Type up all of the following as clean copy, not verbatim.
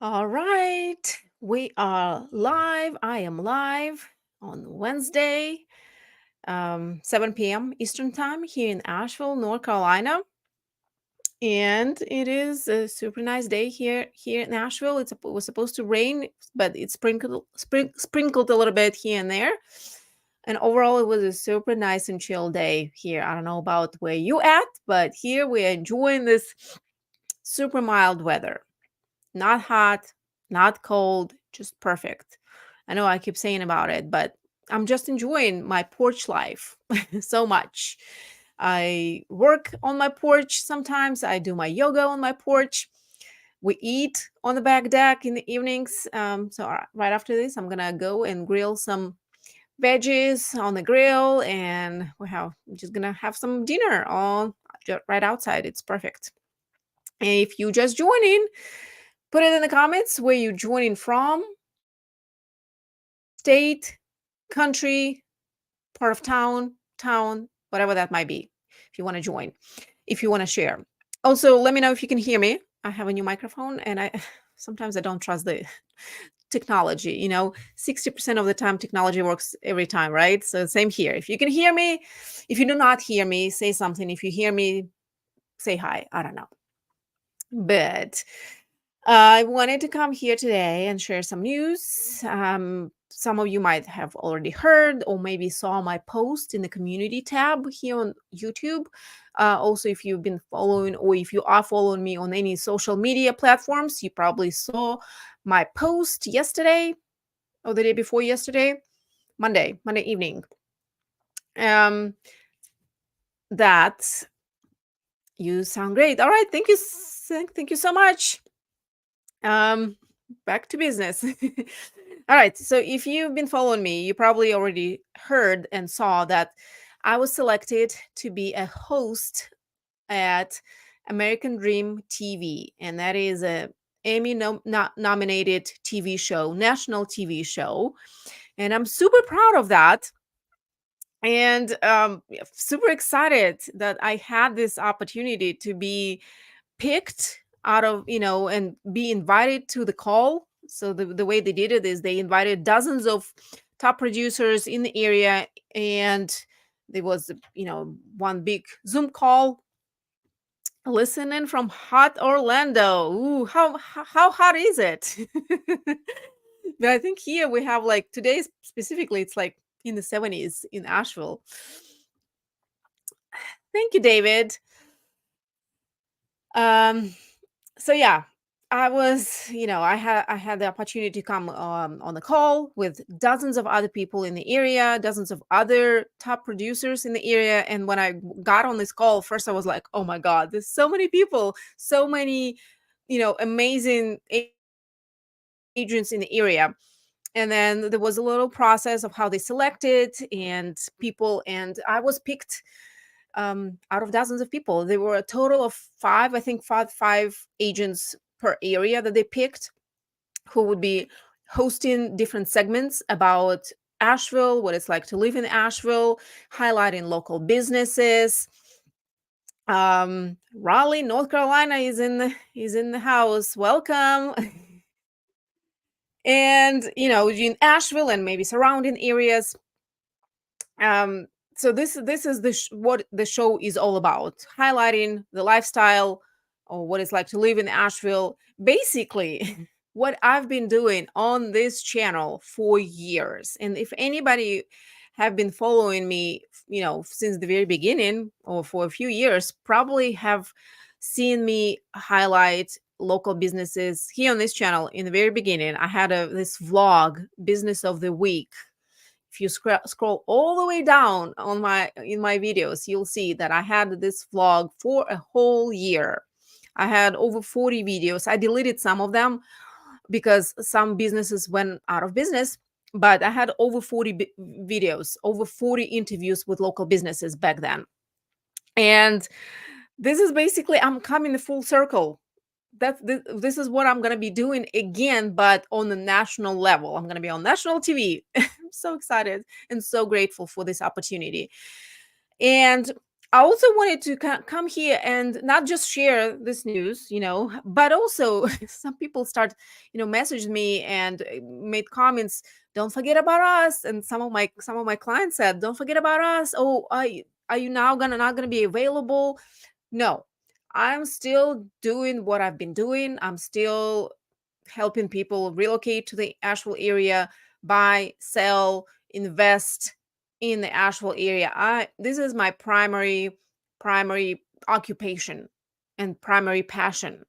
All right. We are live. I am live on Wednesday, 7 p.m. Eastern Time here in Asheville, North Carolina. And it is a super nice day here in Asheville. It was supposed to rain, but it sprinkled a little bit here and there. And overall, it was a super nice and chill day here. I don't know about where you at, but here we are enjoying this super mild weather. Not hot, not cold, just perfect. I know I keep saying about it, but I'm just enjoying my porch life so much. I work on my porch sometimes. I do my yoga on my porch. We eat on the back deck in the evenings. Right after this, I'm gonna go and grill some veggies on the grill, and we're just gonna have some dinner on right outside. It's perfect. And if you just joining, put it in the comments where you joining from, state, country, part of town, whatever that might be. If you want to join, if you want to share. Also, let me know if you can hear me. I have a new microphone and I sometimes I don't trust the technology. 60% of the time technology works every time, right? So same here. If you can hear me, if you do not hear me, say something. If you hear me, say hi. I don't know. But I wanted to come here today and share some news. Some of you might have already heard or maybe saw my post in the community tab here on YouTube. Also, if you've been following or if you are following me on any social media platforms, you probably saw my post yesterday or the day before yesterday, Monday evening. That you sound great. All right, thank you, thank you so much. Um, Back to business. All right. So if you've been following me, you probably already heard and saw that I was selected to be a host at American Dream TV, and that is a nominated TV show, national TV show, and I'm super proud of that. And super excited that I had this opportunity to be picked out of, and be invited to the call. So the way they did it is they invited dozens of top producers in the area, and there was, one big Zoom call. Listening from hot Orlando. Ooh, how hot is it? But I think here we have like today specifically, it's like in the 70s in Asheville. Thank you, David. Um, so yeah, I had the opportunity to come on the call with dozens of other people in the area, dozens of other top producers in the area. And when I got on this call, first I was like, oh my God, there's so many people, so many, amazing agents in the area. And then there was a little process of how they selected and people, and I was picked out of dozens of people. There were a total of five, I think five agents per area that they picked, who would be hosting different segments about Asheville, what it's like to live in Asheville, highlighting local businesses. Raleigh, North Carolina is in the house. Welcome. And in Asheville and maybe surrounding areas. So this is what the show is all about, highlighting the lifestyle or what it's like to live in Asheville. Basically, what I've been doing on this channel for years. And if anybody have been following me, since the very beginning or for a few years, probably have seen me highlight local businesses here on this channel. In the very beginning, I had this vlog, business of the week. If you scroll all the way down in my videos, you'll see that I had this vlog for a whole year. I had over 40 videos. I deleted some of them because some businesses went out of business, but I had over 40 videos, over 40 interviews with local businesses back then. And this is basically, I'm coming full circle. This is what I'm going to be doing again, but on the national level. I'm going to be on national TV. I'm so excited and so grateful for this opportunity. And I also wanted to come here and not just share this news, but also some people start, message me and made comments. Don't forget about us. And some of my clients said, "Don't forget about us. Oh, are you now not gonna be available?" No, I'm still doing what I've been doing. I'm still helping people relocate to the Asheville area, buy, sell, invest in the Asheville area. This is my primary occupation and primary passion.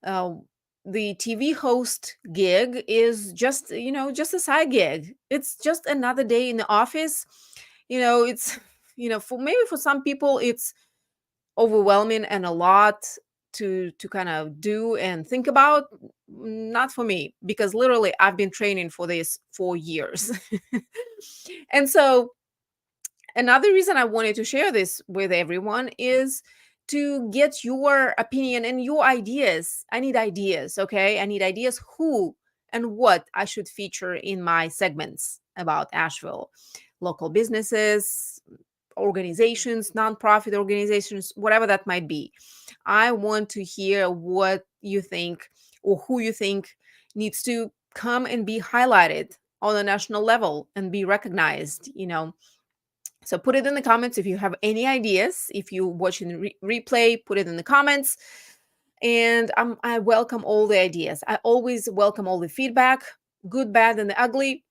Uh, the TV host gig is just a side gig. It's just another day in the office. It's for some people it's overwhelming and a lot to kind of do and think about. Not for me, because literally I've been training for this for years. And so another reason I wanted to share this with everyone is to get your opinion and your ideas. I need ideas, okay? I need ideas who and what I should feature in my segments about Asheville. Local businesses, organizations, nonprofit organizations, whatever that might be. I want to hear what you think or who you think needs to come and be highlighted on a national level and be recognized. So put it in the comments if you have any ideas. If you watching the replay, put it in the comments. And I welcome all the ideas. I always welcome all the feedback, good, bad, and the ugly.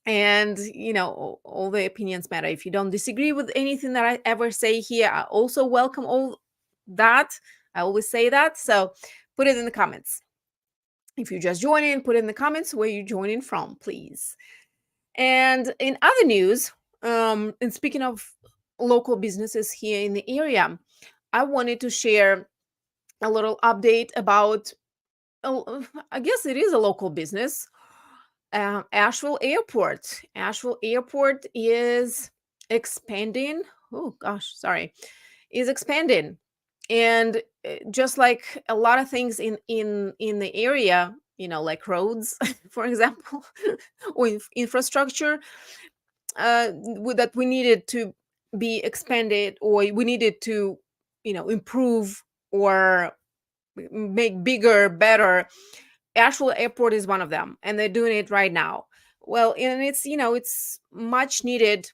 And all the opinions matter. If you don't disagree with anything that I ever say here, I also welcome all that. I always say that. So put it in the comments. If you just join in, put in the comments where you're joining from, please. And in other news, and speaking of local businesses here in the area, I wanted to share a little update about, I guess it is a local business. Asheville Airport. Asheville Airport is expanding. Oh gosh, sorry, is expanding, and just like a lot of things in the area, like roads, for example, or infrastructure, that we needed to be expanded, or we needed to, improve or make bigger, better. Asheville Airport is one of them, and they're doing it right now. Well, and it's much needed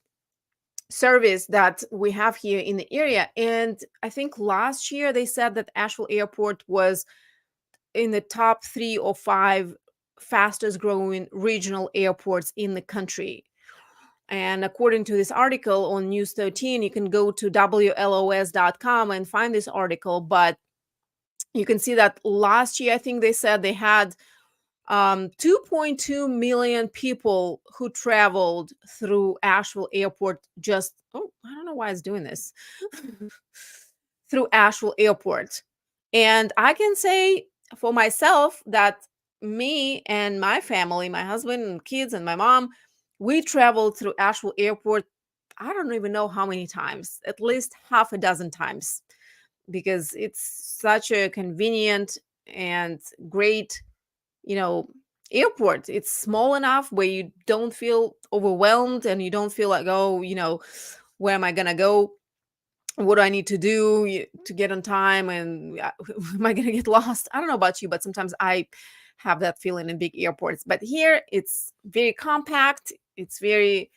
service that we have here in the area. And I think last year they said that Asheville Airport was in the top 3 or 5 fastest growing regional airports in the country. And according to this article on News 13, you can go to WLOS.com and find this article. But you can see that last year, I think they said they had 2.2 million people who traveled through Asheville Airport. I don't know why it's doing this. Through Asheville Airport. And I can say for myself that me and my family, my husband and kids and my mom, we traveled through Asheville Airport. I don't even know how many times, at least half a dozen times, because it's such a convenient and great, airport. It's small enough where you don't feel overwhelmed and you don't feel like, oh, where am I going to go? What do I need to do to get on time? And am I going to get lost? I don't know about you, but sometimes I have that feeling in big airports. But here it's very compact. It's very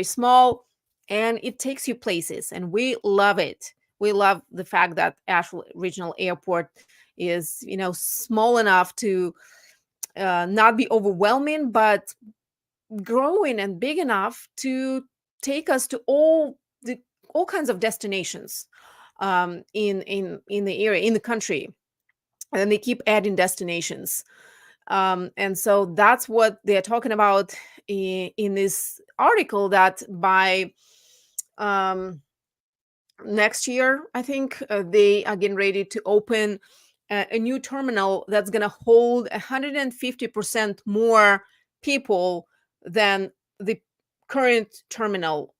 small, and it takes you places, and we love it. We love the fact that Asheville Regional Airport is, small enough to not be overwhelming, but growing and big enough to take us to all kinds of destinations in the area, in the country, and they keep adding destinations. And so that's what they're talking about in this article, that by next year, I think they are getting ready to open a new terminal that's going to hold 150% more people than the current terminal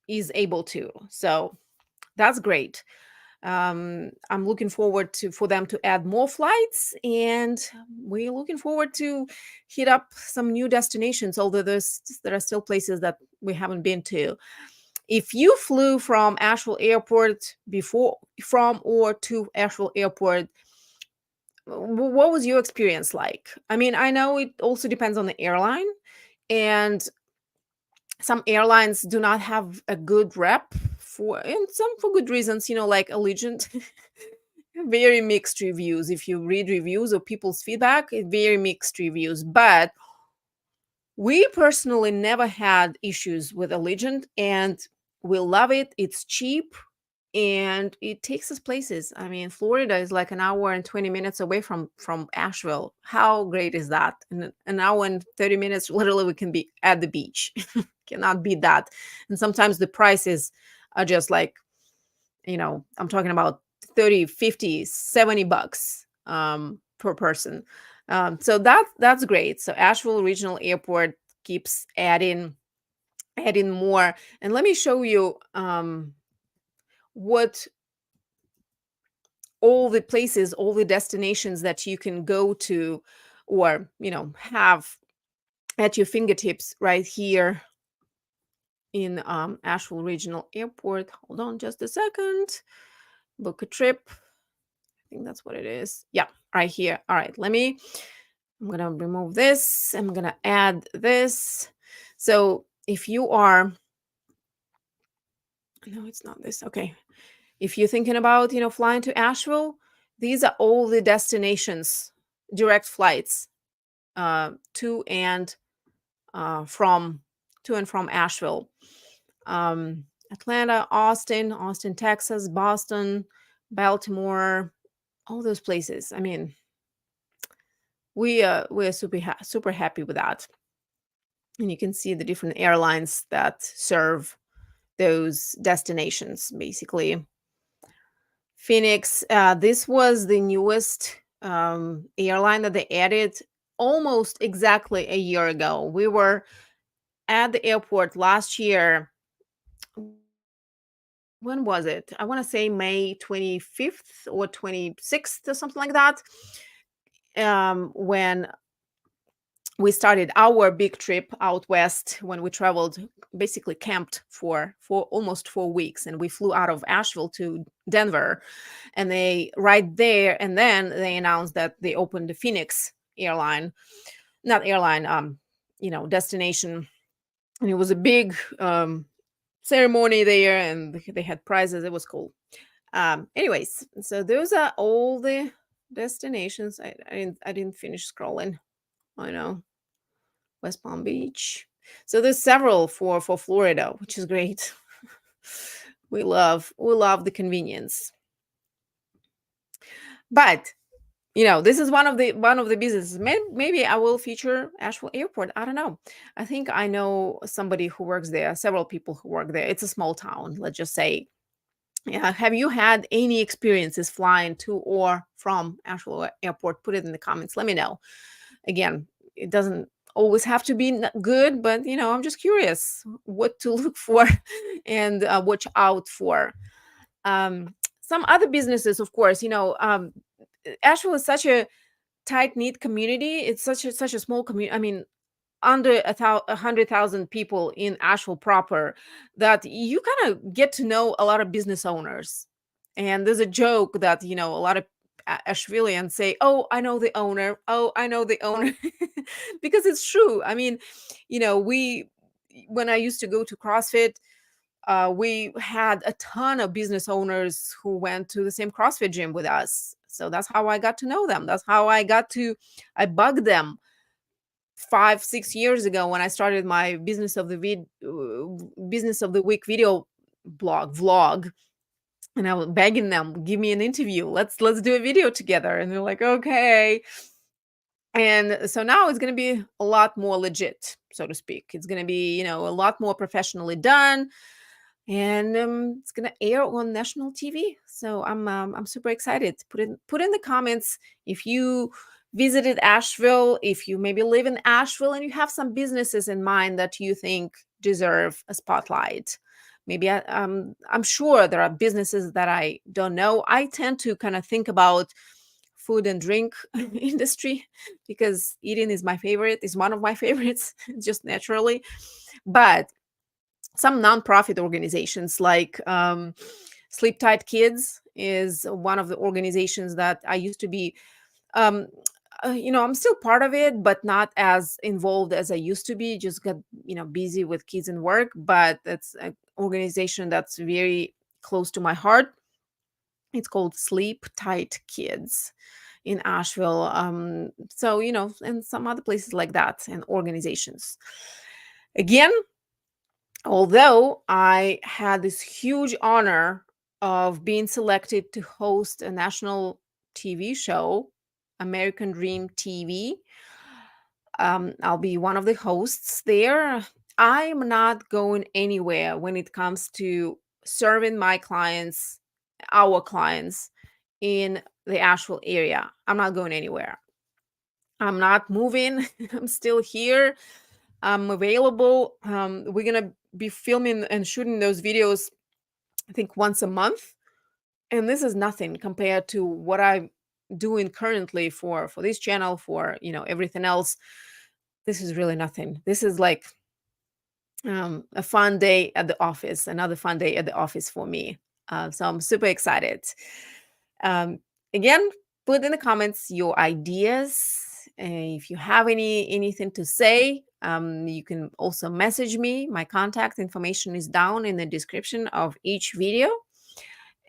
is able to. So that's great. I'm looking forward for them to add more flights, and we're looking forward to hit up some new destinations, although there are still places that we haven't been to. if you flew from Asheville Airport before, from or to Asheville Airport, what was your experience like? I mean, I know it also depends on the airline, and some airlines do not have a good rep for, and some for good reasons, like Allegiant. Very mixed reviews. If you read reviews or people's feedback, very mixed reviews. But we personally never had issues with Allegiant, and we love it. It's cheap and it takes us places. I mean, Florida is like an hour and 20 minutes away from Asheville. How great is that? In an hour and 30 minutes, literally, we can be at the beach. Cannot beat that. And sometimes the prices are just like, I'm talking about 30, 50, 70 bucks per person. So that's great. So Asheville Regional Airport keeps adding more. And let me show you what all the places, all the destinations that you can go to, or have at your fingertips right here in Asheville Regional Airport. Hold on just a second. Book a trip. I think that's what it is. Yeah, right here. All right, I'm gonna remove this. I'm gonna add this. So if you are, no, it's not this. Okay. If you're thinking about, flying to Asheville, these are all the destinations, direct flights to and from Asheville. Atlanta, Austin, Texas, Boston, Baltimore, all those places. I mean, we're super happy with that. And you can see the different airlines that serve those destinations, basically. Phoenix, this was the newest airline that they added almost exactly a year ago. We were at the airport last year. When was it? I want to say May 25th or 26th or something like that. When we started our big trip out west, when we traveled, basically camped for almost 4 weeks, and we flew out of Asheville to Denver, and they right there, and then they announced that they opened the Phoenix airline, not airline, destination, and it was a big ceremony there, and they had prizes. It was cool. Anyways, so those are all the destinations. I didn't finish scrolling. I know. West Palm Beach. So there's several for Florida, which is great. we love the convenience. But this is one of the businesses. Maybe I will feature Asheville Airport. I don't know. I think I know somebody who works there. Several people who work there. It's a small town. Let's just say. Yeah. Have you had any experiences flying to or from Asheville Airport? Put it in the comments. Let me know. Again, it doesn't always have to be good, but I'm just curious what to look for and watch out for. Some other businesses, of course, Asheville is such a tight knit community. It's such a small community. I mean, under 100,000 people in Asheville proper, that you kind of get to know a lot of business owners. And there's a joke that a lot of Ashevilleans say, "Oh, I know the owner. Oh, I know the owner," because it's true. I mean, we when I used to go to CrossFit, we had a ton of business owners who went to the same CrossFit gym with us. So that's how I got to know them. That's how I bugged them 5-6 years ago when I started my business of the week video vlog, and I was begging them, give me an interview. Let's do a video together. And they're like, okay. And so now it's going to be a lot more legit, so to speak. It's going to be, a lot more professionally done, and it's going to air on national TV. So I'm super excited. Put in the comments if you visited Asheville, if you maybe live in Asheville and you have some businesses in mind that you think deserve a spotlight. Maybe I'm sure there are businesses that I don't know. I tend to kind of think about food and drink industry because eating is one of my favorites, just naturally. But some nonprofit organizations like Sleep Tight Kids is one of the organizations that I used to be. Um, I'm still part of it, but not as involved as I used to be. Just got busy with kids and work. But it's an organization that's very close to my heart. It's called Sleep Tight Kids in Asheville. So and some other places like that and organizations. Again, although I had this huge honor of being selected to host a national TV show, American Dream TV, I'll be one of the hosts there. I'm not going anywhere when it comes to serving my clients, our clients in the Asheville area. I'm not going anywhere. I'm not moving. I'm still here. I'm available. We're going to be filming and shooting those videos, I think, once a month. And this is nothing compared to what I'm doing currently for this channel, for everything else. This is really nothing. This is like a fun day at the office, another fun day at the office for me. So I'm super excited. Um, Again, put in the comments your ideas. If you have anything to say, you can also message me. My contact information is down in the description of each video.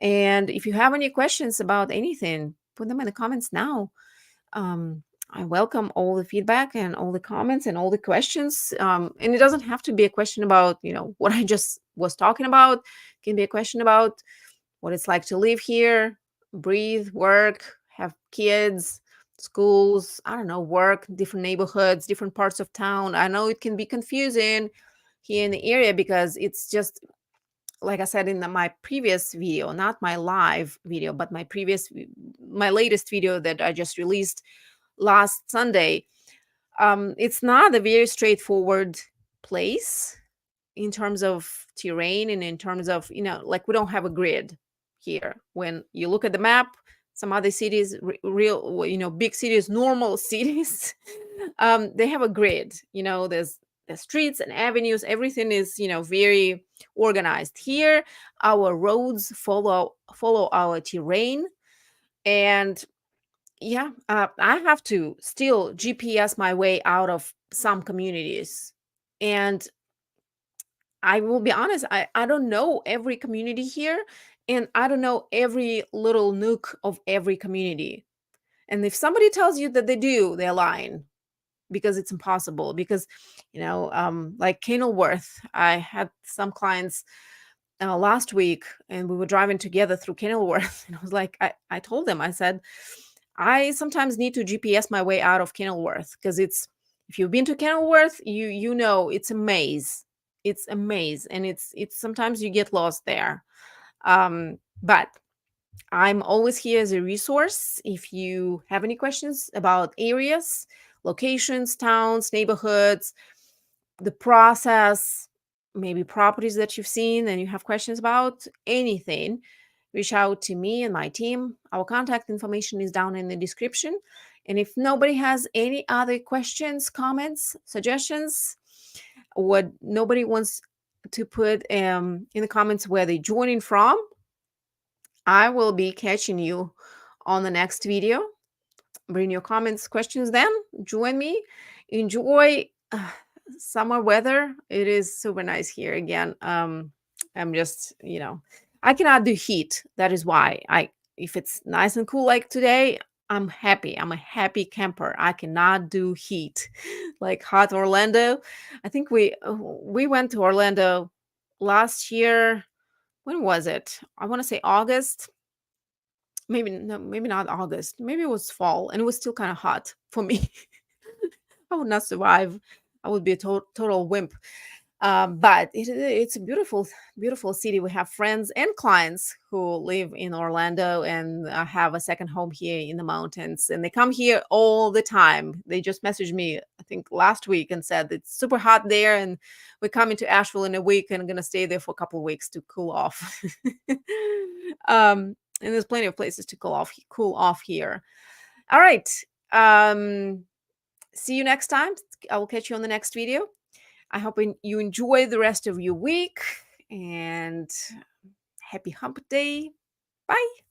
And if you have any questions about anything, put them in the comments now. I welcome all the feedback and all the comments and all the questions. And it doesn't have to be a question about, what I just was talking about. It can be a question about what it's like to live here, breathe, work, have kids, schools, I don't know, work, different neighborhoods, different parts of town. I know it can be confusing here in the area because it's just like I said in my previous video, not my live video, but my latest video that I just released last Sunday. It's not a very straightforward place in terms of terrain and in terms of, like we don't have a grid here. When you look at the map, some other cities, real, big cities, normal cities, they have a grid. There's the streets and avenues, everything is, very organized. Here, our roads follow our terrain. And yeah, I have to still GPS my way out of some communities. And I will be honest, I don't know every community here, and I don't know every little nook of every community. And if somebody tells you that they do, they're lying because it's impossible. Because, like Kenilworth, I had some clients last week and we were driving together through Kenilworth. And I was like, I told them, I said, I sometimes need to GPS my way out of Kenilworth because if you've been to Kenilworth, you know it's a maze. It's a maze, and it's sometimes you get lost there. But I'm always here as a resource. If you have any questions about areas, locations, towns, neighborhoods, the process, maybe properties that you've seen and you have questions about, anything, reach out to me and my team. Our contact information is down in the description. And if nobody has any other questions, comments, suggestions, what nobody wants to put in the comments where they're joining from, I will be catching you on the next video. Bring your comments, questions then. Join me. Enjoy summer weather. It is super nice here again. I'm just, I cannot do heat. That is why if it's nice and cool like today, I'm happy. I'm a happy camper. I cannot do heat like hot Orlando. I think we went to Orlando last year. When was it? I want to say August. Maybe no, maybe not August. Maybe it was fall, and it was still kind of hot for me. I would not survive. I would be a total wimp. But it's a beautiful, beautiful city. We have friends and clients who live in Orlando and have a second home here in the mountains. And they come here all the time. They just messaged me, I think, last week and said it's super hot there. And we're coming to Asheville in a week and going to stay there for a couple of weeks to cool off. And there's plenty of places to cool off here. All right. See you next time. I will catch you on the next video. I hope you enjoy the rest of your week and happy hump day. Bye.